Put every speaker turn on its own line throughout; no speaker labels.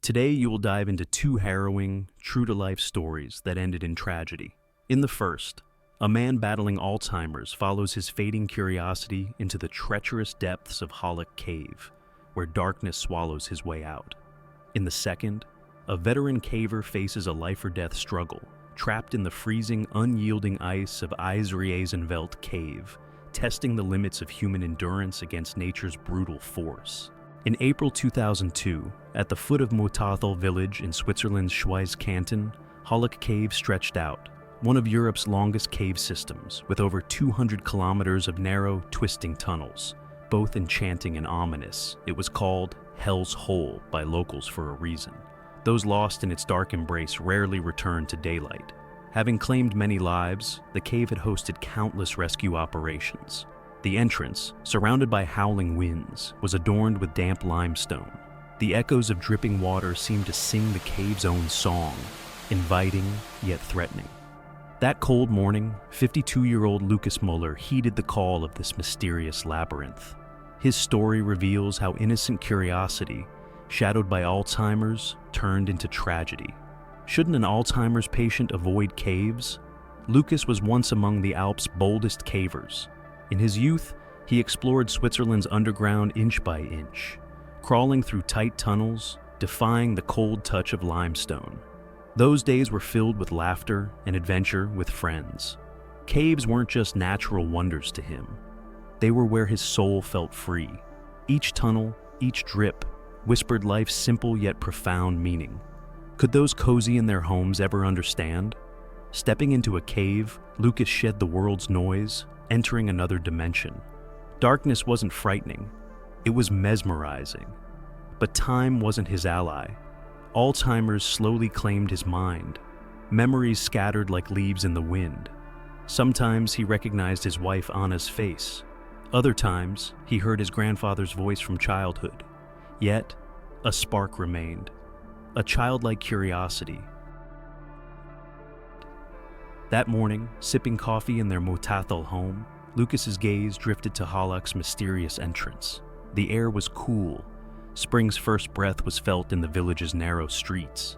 Today, you will dive into two harrowing, true-to-life stories that ended in tragedy. In the first, a man battling Alzheimer's follows his fading curiosity into the treacherous depths of Hölloch Cave, where darkness swallows his way out. In the second, a veteran caver faces a life-or-death struggle, trapped in the freezing, unyielding ice of Eisriesenwelt cave, testing the limits of human endurance against nature's brutal force. In April 2002, at the foot of Mateo village in Switzerland's Schweiz canton, Hölloch Cave stretched out, one of Europe's longest cave systems, with over 200 kilometers of narrow, twisting tunnels, both enchanting and ominous. It was called Hell's Hole by locals for a reason. Those lost in its dark embrace rarely returned to daylight. Having claimed many lives, the cave had hosted countless rescue operations. The entrance, surrounded by howling winds, was adorned with damp limestone. The echoes of dripping water seemed to sing the cave's own song, inviting yet threatening. That cold morning, 52-year-old Lucas Muller heeded the call of this mysterious labyrinth. His story reveals how innocent curiosity, shadowed by Alzheimer's, turned into tragedy. Shouldn't an Alzheimer's patient avoid caves? Lucas was once among the Alps' boldest cavers. In his youth, he explored Switzerland's underground inch by inch, crawling through tight tunnels, defying the cold touch of limestone. Those days were filled with laughter and adventure with friends. Caves weren't just natural wonders to him. They were where his soul felt free. Each tunnel, each drip, whispered life's simple yet profound meaning. Could those cozy in their homes ever understand? Stepping into a cave, Lucas shed the world's noise, entering another dimension. Darkness wasn't frightening, it was mesmerizing. But time wasn't his ally. Alzheimer's slowly claimed his mind, memories scattered like leaves in the wind. Sometimes he recognized his wife Anna's face. Other times, he heard his grandfather's voice from childhood. Yet, a spark remained, a childlike curiosity. That morning, sipping coffee in their Mateo home, Lucas's gaze drifted to Hölloch's mysterious entrance. The air was cool. Spring's first breath was felt in the village's narrow streets.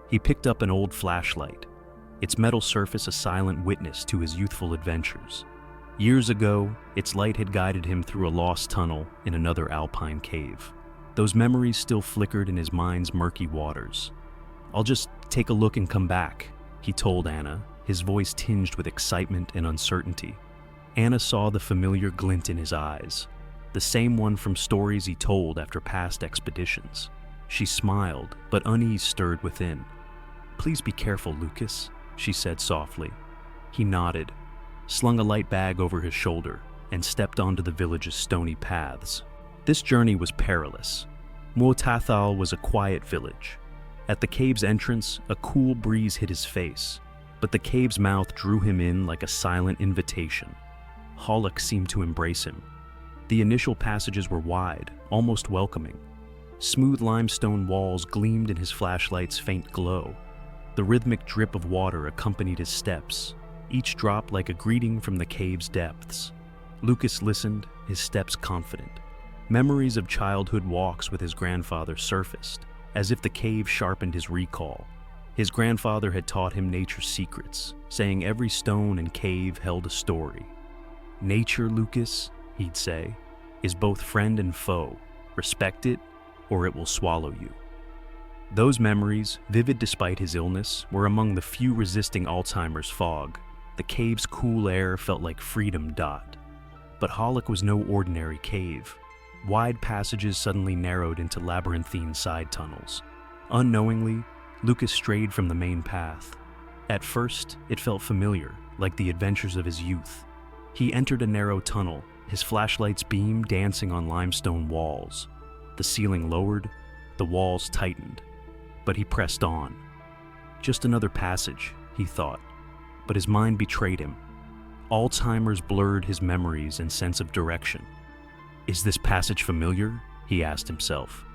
He picked up an old flashlight, its metal surface a silent witness to his youthful adventures. Years ago, its light had guided him through a lost tunnel in another alpine cave. Those memories still flickered in his mind's murky waters. "I'll just take a look and come back," he told Anna, his voice tinged with excitement and uncertainty. Anna saw the familiar glint in his eyes, the same one from stories he told after past expeditions. She smiled, but unease stirred within. "Please be careful, Lucas," she said softly. He nodded, slung a light bag over his shoulder, and stepped onto the village's stony paths. This journey was perilous. Mateo was a quiet village. At the cave's entrance, a cool breeze hit his face, but the cave's mouth drew him in like a silent invitation. Hölloch seemed to embrace him. The initial passages were wide, almost welcoming. Smooth limestone walls gleamed in his flashlight's faint glow. The rhythmic drip of water accompanied his steps, each drop like a greeting from the cave's depths. Lucas listened, his steps confident. Memories of childhood walks with his grandfather surfaced, as if the cave sharpened his recall. His grandfather had taught him nature's secrets, saying every stone and cave held a story. "Nature, Lucas," he'd say, "is both friend and foe. Respect it, or it will swallow you." Those memories, vivid despite his illness, were among the few resisting Alzheimer's fog. The cave's cool air felt like freedom. But Hölloch was no ordinary cave. Wide passages suddenly narrowed into labyrinthine side tunnels. Unknowingly, Lucas strayed from the main path. At first, it felt familiar, like the adventures of his youth. He entered a narrow tunnel, his flashlight's beam dancing on limestone walls. The ceiling lowered, the walls tightened, but he pressed on. Just another passage, he thought, but his mind betrayed him. Alzheimer's blurred his memories and sense of direction. "Is this passage familiar?" he asked himself.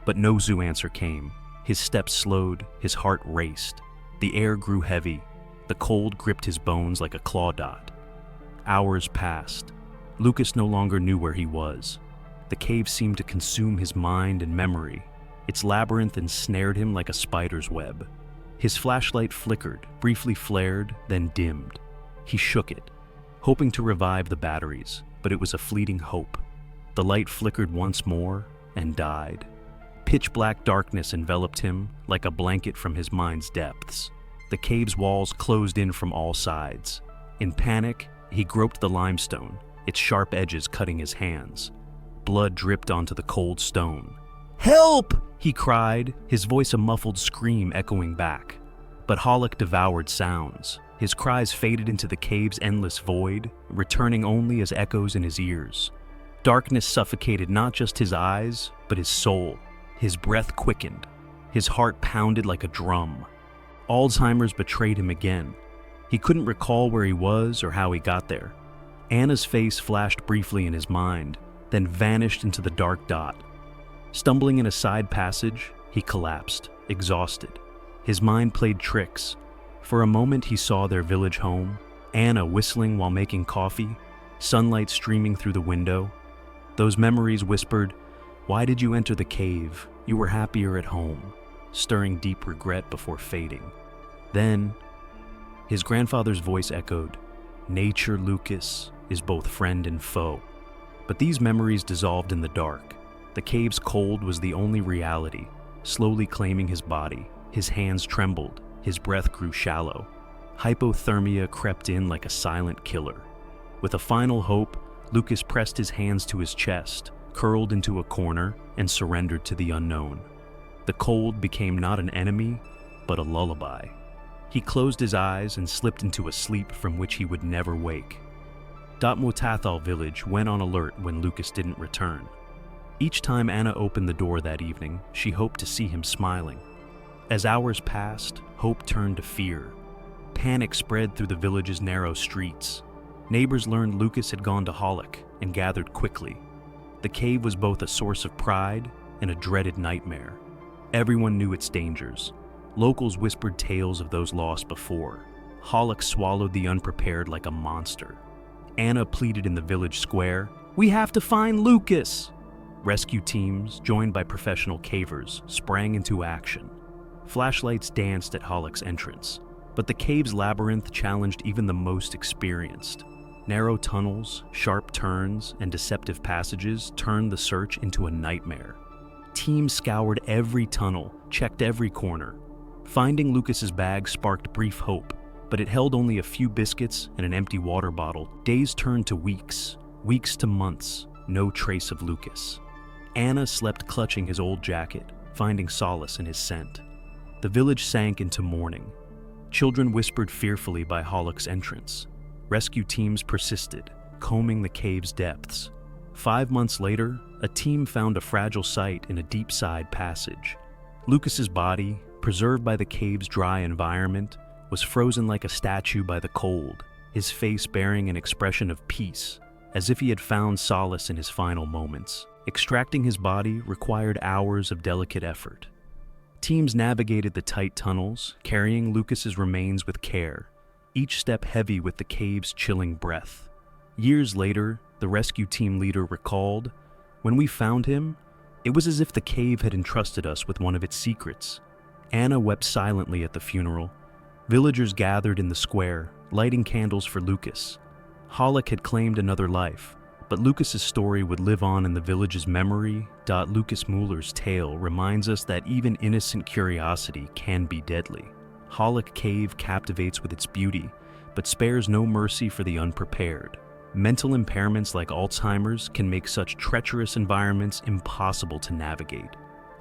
But no zoo answer came. His steps slowed, his heart raced. The air grew heavy. The cold gripped his bones like a claw dot. Hours passed. Lucas no longer knew where he was. The cave seemed to consume his mind and memory, Its labyrinth ensnared him like a spider's web. His flashlight flickered, briefly flared, then dimmed. He shook it, hoping to revive the batteries, but it was a fleeting hope. The light flickered once more and died. Pitch-black darkness enveloped him like a blanket from his mind's depths. The cave's walls closed in from all sides. In panic, he groped the limestone, its sharp edges cutting his hands. Blood dripped onto the cold stone. "Help!" he cried, his voice a muffled scream echoing back. But Hölloch devoured sounds. His cries faded into the cave's endless void, returning only as echoes in his ears. Darkness suffocated not just his eyes, but his soul. His breath quickened. His heart pounded like a drum. Alzheimer's betrayed him again. He couldn't recall where he was or how he got there. Anna's face flashed briefly in his mind, then vanished into the dark dot. Stumbling in a side passage, he collapsed, exhausted. His mind played tricks. For a moment he saw their village home, Anna whistling while making coffee, sunlight streaming through the window. Those memories whispered, "Why did you enter the cave? You were happier at home," stirring deep regret before fading. Then, his grandfather's voice echoed, "Nature, Lucas, is both friend and foe." But these memories dissolved in the dark. The cave's cold was the only reality, slowly claiming his body. His hands trembled, his breath grew shallow. Hypothermia crept in like a silent killer. With a final hope, Lucas pressed his hands to his chest, curled into a corner, and surrendered to the unknown. The cold became not an enemy, but a lullaby. He closed his eyes and slipped into a sleep from which he would never wake. Mateo village went on alert when Lucas didn't return. Each time Anna opened the door that evening, she hoped to see him smiling. As hours passed, hope turned to fear. Panic spread through the village's narrow streets. Neighbors learned Lucas had gone to Hölloch and gathered quickly. The cave was both a source of pride and a dreaded nightmare. Everyone knew its dangers. Locals whispered tales of those lost before. Hölloch swallowed the unprepared like a monster. Anna pleaded in the village square, "We have to find Lucas!" Rescue teams, joined by professional cavers, sprang into action. Flashlights danced at Hölloch's entrance, but the cave's labyrinth challenged even the most experienced. Narrow tunnels, sharp turns, and deceptive passages turned the search into a nightmare. Teams scoured every tunnel, checked every corner. Finding Lucas's bag sparked brief hope, but it held only a few biscuits and an empty water bottle. Days turned to weeks, weeks to months, no trace of Lucas. Anna slept clutching his old jacket, finding solace in his scent. The village sank into mourning. Children whispered fearfully by Hölloch's entrance. Rescue teams persisted, combing the cave's depths. 5 months later, a team found a fragile site in a deep side passage. Lucas's body, preserved by the cave's dry environment, was frozen like a statue by the cold, his face bearing an expression of peace, as if he had found solace in his final moments. Extracting his body required hours of delicate effort. Teams navigated the tight tunnels, carrying Lucas's remains with care, each step heavy with the cave's chilling breath. Years later, the rescue team leader recalled, "When we found him, it was as if the cave had entrusted us with one of its secrets." Anna wept silently at the funeral. Villagers gathered in the square, lighting candles for Lucas. Hölloch had claimed another life, but Lucas's story would live on in the village's memory. Lucas Muller's tale reminds us that even innocent curiosity can be deadly. Hölloch Cave captivates with its beauty, but spares no mercy for the unprepared. Mental impairments like Alzheimer's can make such treacherous environments impossible to navigate.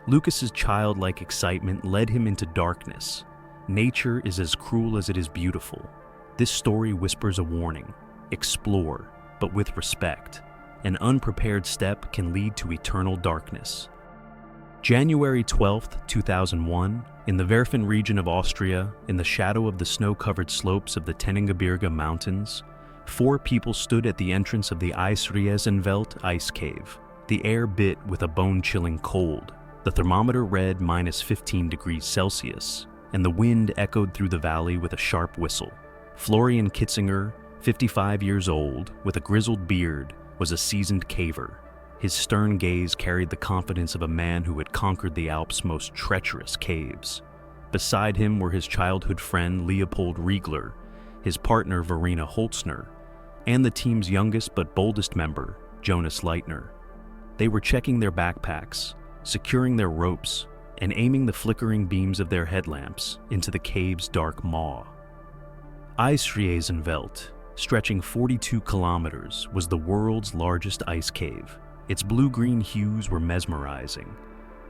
Lucas's childlike excitement led him into darkness. Nature is as cruel as it is beautiful. This story whispers a warning. Explore, but with respect. An unprepared step can lead to eternal darkness. January 12, 2001, in the Werfen region of Austria, in the shadow of the snow-covered slopes of the Tennengebirge Mountains, 4 people stood at the entrance of the Eisriesenwelt ice cave. The air bit with a bone-chilling cold. The thermometer read -15 degrees Celsius, and the wind echoed through the valley with a sharp whistle. Florian Kitzinger, 55 years old, with a grizzled beard, was a seasoned caver. His stern gaze carried the confidence of a man who had conquered the Alps' most treacherous caves. Beside him were his childhood friend Leopold Riegler, his partner Verena Holzner, and the team's youngest but boldest member, Jonas Leitner. They were checking their backpacks, securing their ropes, and aiming the flickering beams of their headlamps into the cave's dark maw. Eisriesenwelt, stretching 42 kilometers, was the world's largest ice cave. Its blue-green hues were mesmerizing,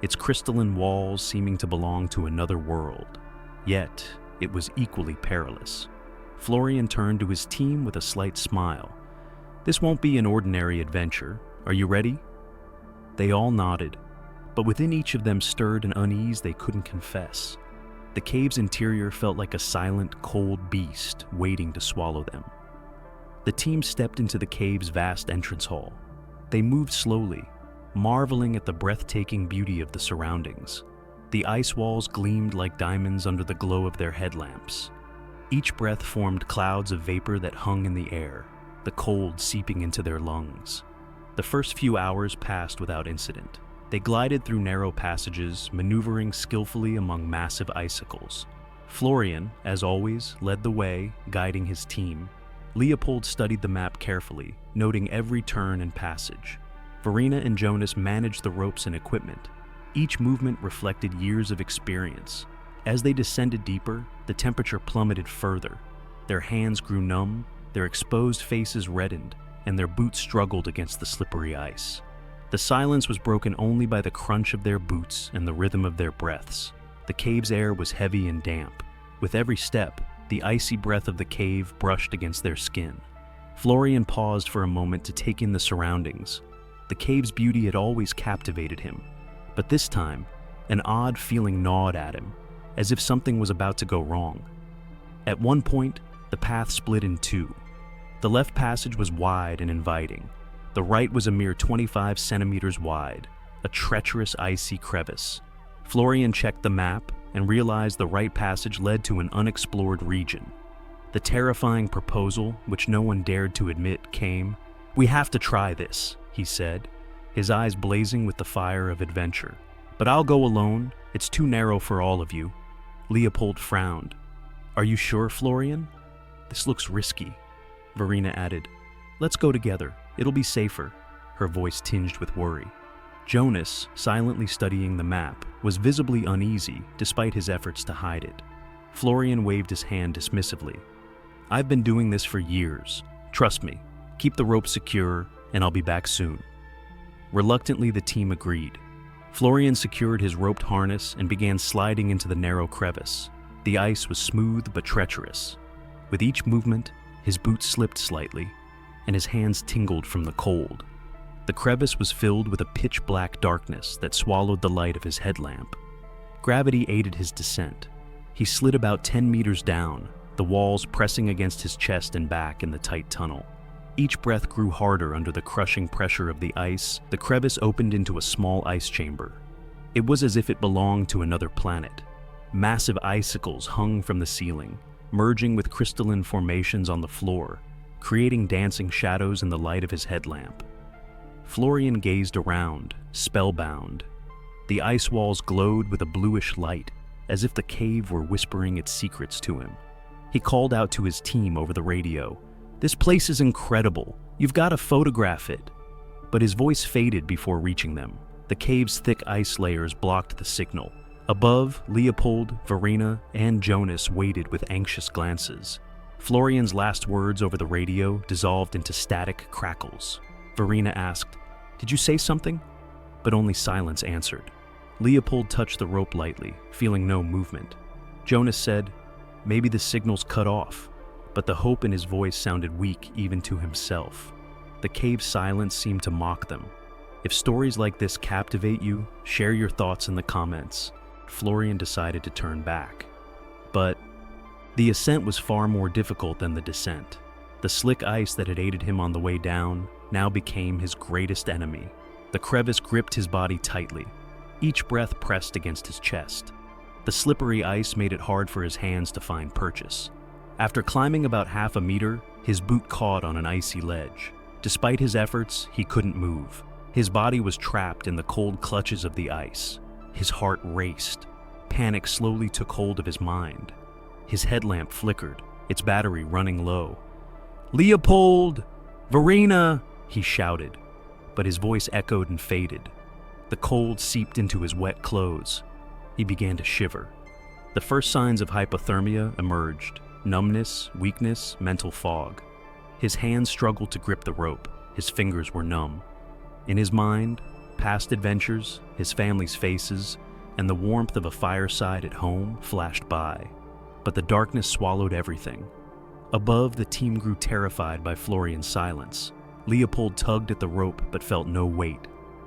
its crystalline walls seeming to belong to another world. Yet, it was equally perilous. Florian turned to his team with a slight smile. "This won't be an ordinary adventure. Are you ready?" They all nodded, but within each of them stirred an unease they couldn't confess. The cave's interior felt like a silent, cold beast waiting to swallow them. The team stepped into the cave's vast entrance hall. They moved slowly, marveling at the breathtaking beauty of the surroundings. The ice walls gleamed like diamonds under the glow of their headlamps. Each breath formed clouds of vapor that hung in the air, the cold seeping into their lungs. The first few hours passed without incident. They glided through narrow passages, maneuvering skillfully among massive icicles. Florian, as always, led the way, guiding his team. Leopold studied the map carefully, noting every turn and passage. Verena and Jonas managed the ropes and equipment. Each movement reflected years of experience. As they descended deeper, the temperature plummeted further. Their hands grew numb, their exposed faces reddened, and their boots struggled against the slippery ice. The silence was broken only by the crunch of their boots and the rhythm of their breaths. The cave's air was heavy and damp. With every step, the icy breath of the cave brushed against their skin. Florian paused for a moment to take in the surroundings. The cave's beauty had always captivated him, but this time, an odd feeling gnawed at him, as if something was about to go wrong. At one point, the path split in two. The left passage was wide and inviting. The right was a mere 25 centimeters wide, a treacherous icy crevice. Florian checked the map and realized the right passage led to an unexplored region. The terrifying proposal, which no one dared to admit, came. "We have to try this," he said, his eyes blazing with the fire of adventure. "But I'll go alone. It's too narrow for all of you." Leopold frowned. "Are you sure, Florian? This looks risky." Verena added, "Let's go together. It'll be safer," her voice tinged with worry. Jonas, silently studying the map, was visibly uneasy despite his efforts to hide it. Florian waved his hand dismissively. "I've been doing this for years. Trust me. Keep the rope secure, and I'll be back soon." Reluctantly, the team agreed. Florian secured his roped harness and began sliding into the narrow crevice. The ice was smooth but treacherous. With each movement, his boots slipped slightly, and his hands tingled from the cold. The crevice was filled with a pitch-black darkness that swallowed the light of his headlamp. Gravity aided his descent. He slid about 10 meters down, the walls pressing against his chest and back in the tight tunnel. Each breath grew harder under the crushing pressure of the ice. The crevice opened into a small ice chamber. It was as if it belonged to another planet. Massive icicles hung from the ceiling, merging with crystalline formations on the floor, creating dancing shadows in the light of his headlamp. Florian gazed around, spellbound. The ice walls glowed with a bluish light, as if the cave were whispering its secrets to him. He called out to his team over the radio, "This place is incredible. You've got to photograph it." But his voice faded before reaching them. The cave's thick ice layers blocked the signal. Above, Leopold, Verena, and Jonas waited with anxious glances. Florian's last words over the radio dissolved into static crackles. Verena asked, "Did you say something?" But only silence answered. Leopold touched the rope lightly, feeling no movement. Jonas said, "Maybe the signal's cut off," but the hope in his voice sounded weak even to himself. The cave's silence seemed to mock them. If stories like this captivate you, share your thoughts in the comments. Florian decided to turn back. But the ascent was far more difficult than the descent. The slick ice that had aided him on the way down now became his greatest enemy. The crevice gripped his body tightly. Each breath pressed against his chest. The slippery ice made it hard for his hands to find purchase. After climbing about half a meter, his boot caught on an icy ledge. Despite his efforts, he couldn't move. His body was trapped in the cold clutches of the ice. His heart raced. Panic slowly took hold of his mind. His headlamp flickered, its battery running low. "Leopold! Verena!" he shouted, but his voice echoed and faded. The cold seeped into his wet clothes. He began to shiver. The first signs of hypothermia emerged: numbness, weakness, mental fog. His hands struggled to grip the rope. His fingers were numb. In his mind, past adventures, his family's faces, and the warmth of a fireside at home flashed by. But the darkness swallowed everything. Above, the team grew terrified by Florian's silence. Leopold tugged at the rope but felt no weight.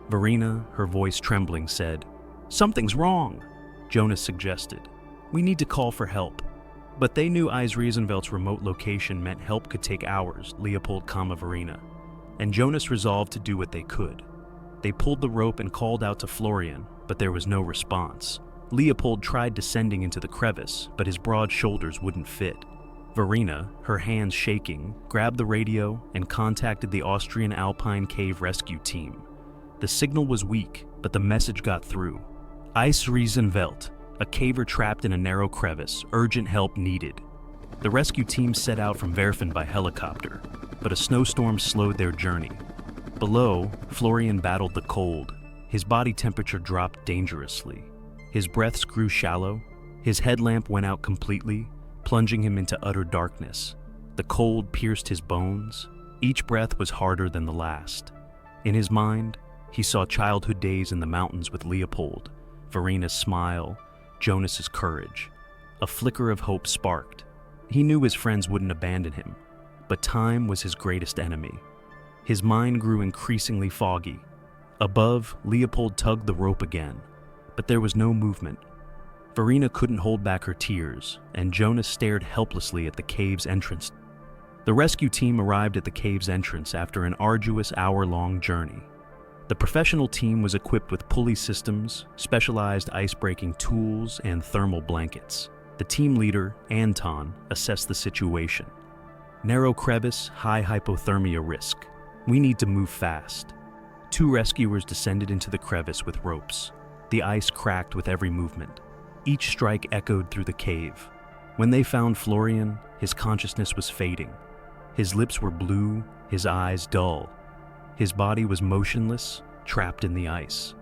Verena, her voice trembling, said, "Something's wrong," Jonas suggested. "We need to call for help." But they knew Eisriesenvelt's remote location meant help could take hours, Leopold, Verena. And Jonas resolved to do what they could. They pulled the rope and called out to Florian, but there was no response. Leopold tried descending into the crevice, but his broad shoulders wouldn't fit. Verena, her hands shaking, grabbed the radio and contacted the Austrian Alpine Cave Rescue Team. The signal was weak, but the message got through. Eisriesenwelt, a caver trapped in a narrow crevice, urgent help needed. The rescue team set out from Werfen by helicopter, but a snowstorm slowed their journey. Below, Florian battled the cold. His body temperature dropped dangerously. His breaths grew shallow. His headlamp went out completely, plunging him into utter darkness. The cold pierced his bones. Each breath was harder than the last. In his mind, he saw childhood days in the mountains with Leopold, Verena's smile, Jonas's courage. A flicker of hope sparked. He knew his friends wouldn't abandon him, but time was his greatest enemy. His mind grew increasingly foggy. Above, Leopold tugged the rope again, but there was no movement. Verena couldn't hold back her tears, and Jonas stared helplessly at the cave's entrance. The rescue team arrived at the cave's entrance after an arduous hour-long journey. The professional team was equipped with pulley systems, specialized ice-breaking tools, and thermal blankets. The team leader, Anton, assessed the situation. "Narrow crevice, high hypothermia risk. We need to move fast." 2 rescuers descended into the crevice with ropes. The ice cracked with every movement. Each strike echoed through the cave. When they found Florian, his consciousness was fading. His lips were blue, his eyes dull. His body was motionless, trapped in the ice.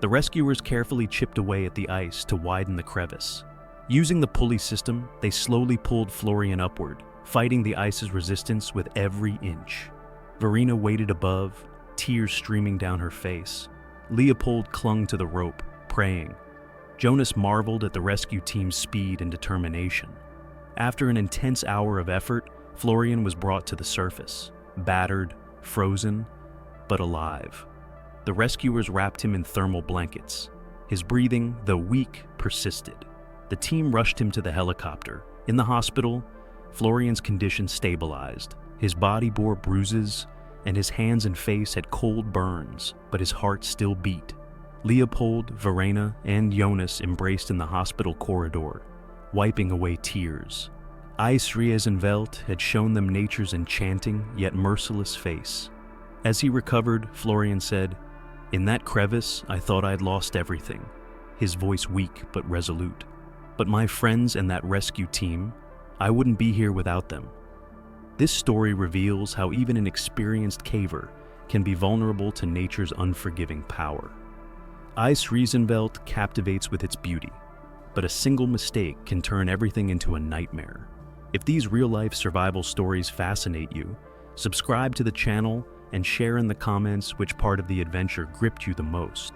The rescuers carefully chipped away at the ice to widen the crevice. Using the pulley system, they slowly pulled Florian upward, fighting the ice's resistance with every inch. Verena waited above, tears streaming down her face. Leopold clung to the rope, praying. Jonas marveled at the rescue team's speed and determination. After an intense hour of effort, Florian was brought to the surface, battered, frozen, but alive. The rescuers wrapped him in thermal blankets. His breathing, though weak, persisted. The team rushed him to the helicopter. In the hospital, Florian's condition stabilized. His body bore bruises, and his hands and face had cold burns, but his heart still beat. Leopold, Verena, and Jonas embraced in the hospital corridor, wiping away tears. Eisriesenwelt had shown them nature's enchanting yet merciless face. As he recovered, Florian said, "In that crevice, I thought I'd lost everything," his voice weak but resolute. "But my friends and that rescue team, I wouldn't be here without them." This story reveals how even an experienced caver can be vulnerable to nature's unforgiving power. Eisriesenwelt captivates with its beauty, but a single mistake can turn everything into a nightmare. If these real-life survival stories fascinate you, subscribe to the channel and share in the comments which part of the adventure gripped you the most.